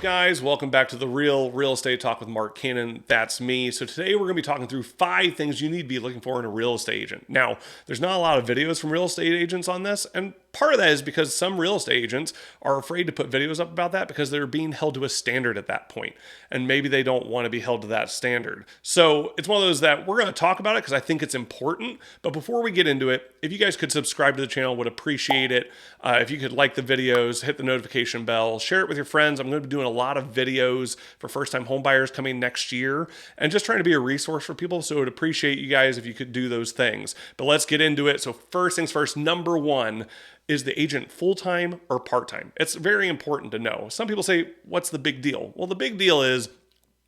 guys? Welcome back to the Real Estate Talk with Mark Cannon. That's me. So today we're going to be talking through 5 things you need to be looking for in a real estate agent. Now, there's not a lot of videos from real estate agents on this, and part of that is because some real estate agents are afraid to put videos up about that because they're being held to a standard at that point, and maybe they don't want to be held to that standard. So it's one of those that we're going to talk about it because I think it's important. But before we get into it, if you guys could subscribe to the channel, would appreciate it. If you could like the videos, hit the notification bell, share it with your friends. I'm going to be doing a lot of videos for first-time home buyers coming next year and just trying to be a resource for people. So I would appreciate you guys if you could do those things. But let's get into it. So first things first, number 1, is the agent full-time or part-time? It's very important to know. Some people say, what's the big deal? Well, the big deal is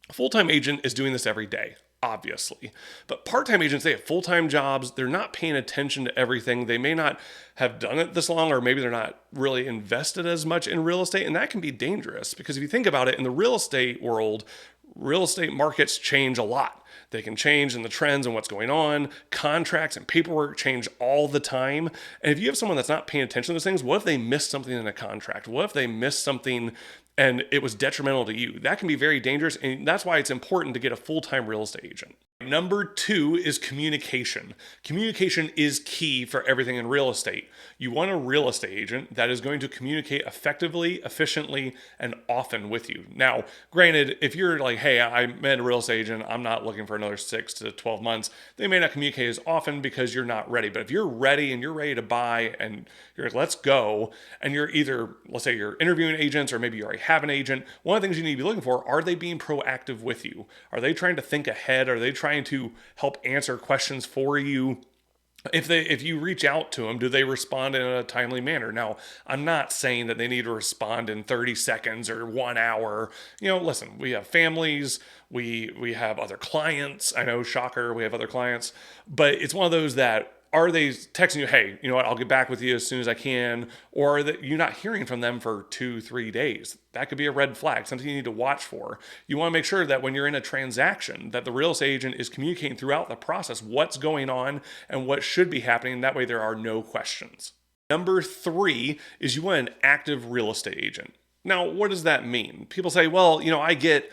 a full-time agent is doing this every day, obviously. But part-time agents, they have full-time jobs. They're not paying attention to everything. They may not have done it this long, or maybe they're not really invested as much in real estate. And that can be dangerous because if you think about it, in the real estate world, real estate markets change a lot. They can change in the trends and what's going on. Contracts and paperwork change all the time. And if you have someone that's not paying attention to those things, what if they missed something in a contract? What if they missed something and it was detrimental to you? That can be very dangerous. And that's why it's important to get a full-time real estate agent. Number 2 is communication. Communication is key for everything in real estate. You want a real estate agent that is going to communicate effectively, efficiently, and often with you. Now, granted, if you're like, hey, I'm a real estate agent, I'm not looking for another 6 to 12 months, they may not communicate as often because you're not ready. But if you're ready and you're ready to buy and you're like, let's go, and you're either, let's say you're interviewing agents or maybe you already have an agent, one of the things you need to be looking for, are they being proactive with you? Are they trying to think ahead? Are they trying to help answer questions for you? If you reach out to them, do they respond in a timely manner? Now, I'm not saying that they need to respond in 30 seconds or 1 hour. You know, listen, we have families, we have other clients. I know, shocker, we have other clients, but it's one of those that, are they texting you, hey, you know what, I'll get back with you as soon as I can? Or that you're not hearing from them for 2-3 days. That could be a red flag, something you need to watch for. You want to make sure that when you're in a transaction, that the real estate agent is communicating throughout the process what's going on and what should be happening. That way there are no questions. Number 3 is you want an active real estate agent. Now, what does that mean? People say, well, you know, I get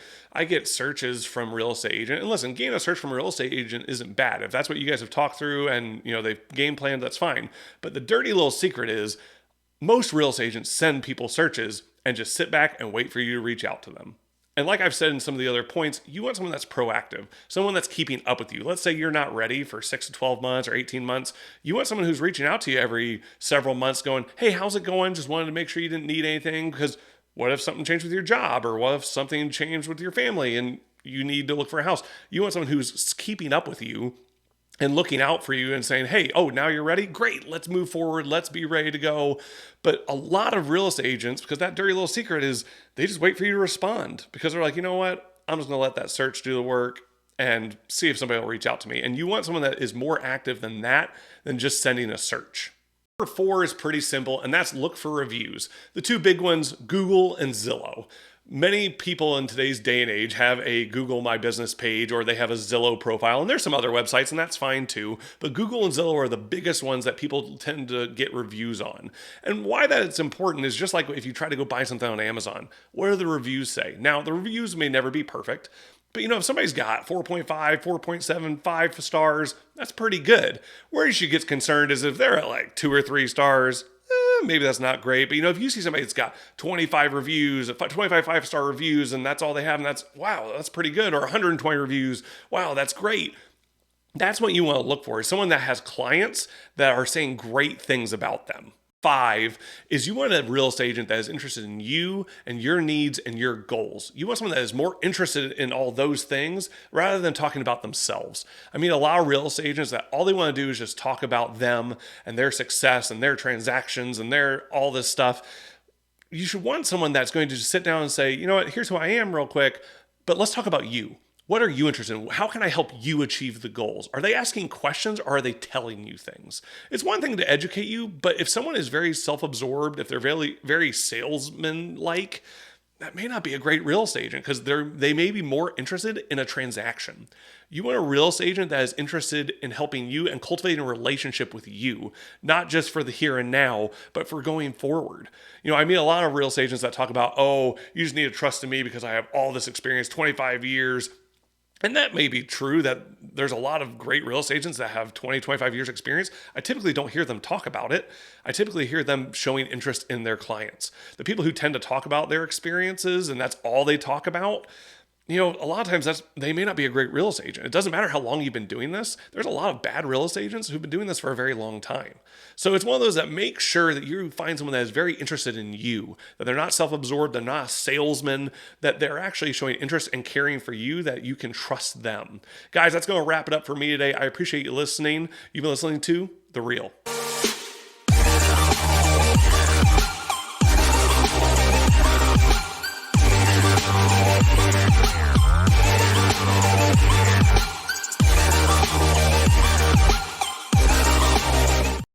searches from real estate agent. And listen, getting a search from a real estate agent isn't bad. If that's what you guys have talked through and, you know, they've game planned, that's fine. But the dirty little secret is most real estate agents send people searches and just sit back and wait for you to reach out to them. And like I've said in some of the other points, you want someone that's proactive, someone that's keeping up with you. Let's say you're not ready for 6 to 12 months or 18 months. You want someone who's reaching out to you every several months going, hey, how's it going? Just wanted to make sure you didn't need anything, because what if something changed with your job, or what if something changed with your family and you need to look for a house? You want someone who's keeping up with you and looking out for you and saying, hey, oh, now you're ready? Great, let's move forward. Let's be ready to go. But a lot of real estate agents, because that dirty little secret is they just wait for you to respond because they're like, you know what? I'm just going to let that search do the work and see if somebody will reach out to me. And you want someone that is more active than that, than just sending a search. Number 4 is pretty simple, and that's look for reviews. The 2 big ones, Google and Zillow. Many people in today's day and age have a Google My Business page, or they have a Zillow profile, and there's some other websites, and that's fine too. But Google and Zillow are the biggest ones that people tend to get reviews on. And why that it's important is just like if you try to go buy something on Amazon, what do the reviews say? Now, the reviews may never be perfect, but you know, if somebody's got 4.5, 4.7, 5 stars, that's pretty good. Where you should get concerned is if they're at like 2 or 3 stars, maybe that's not great. But you know, if you see somebody that's got 25 reviews, 25 5-star reviews, and that's all they have, and that's, wow, that's pretty good. Or 120 reviews, wow, that's great. That's what you want to look for, is someone that has clients that are saying great things about them. 5 is you want a real estate agent that is interested in you and your needs and your goals. You want someone that is more interested in all those things rather than talking about themselves. I mean, a lot of real estate agents that all they want to do is just talk about them and their success and their transactions and their all this stuff. You should want someone that's going to just sit down and say, you know what, here's who I am real quick, but let's talk about you. What are you interested in? How can I help you achieve the goals? Are they asking questions, or are they telling you things? It's one thing to educate you, but if someone is very self-absorbed, if they're very, very salesman-like, that may not be a great real estate agent because they may be more interested in a transaction. You want a real estate agent that is interested in helping you and cultivating a relationship with you, not just for the here and now, but for going forward. I meet a lot of real estate agents that talk about, oh, you just need to trust in me because I have all this experience, 25 years. And that may be true that there's a lot of great real estate agents that have 20, 25 years experience. I typically don't hear them talk about it. I typically hear them showing interest in their clients. The people who tend to talk about their experiences and that's all they talk about, a lot of times they may not be a great real estate agent. It doesn't matter how long you've been doing this. There's a lot of bad real estate agents who've been doing this for a very long time. So it's one of those that make sure that you find someone that is very interested in you, that they're not self-absorbed, they're not a salesman, that they're actually showing interest and caring for you, that you can trust them. Guys, that's going to wrap it up for me today. I appreciate you listening. You've been listening to The Real.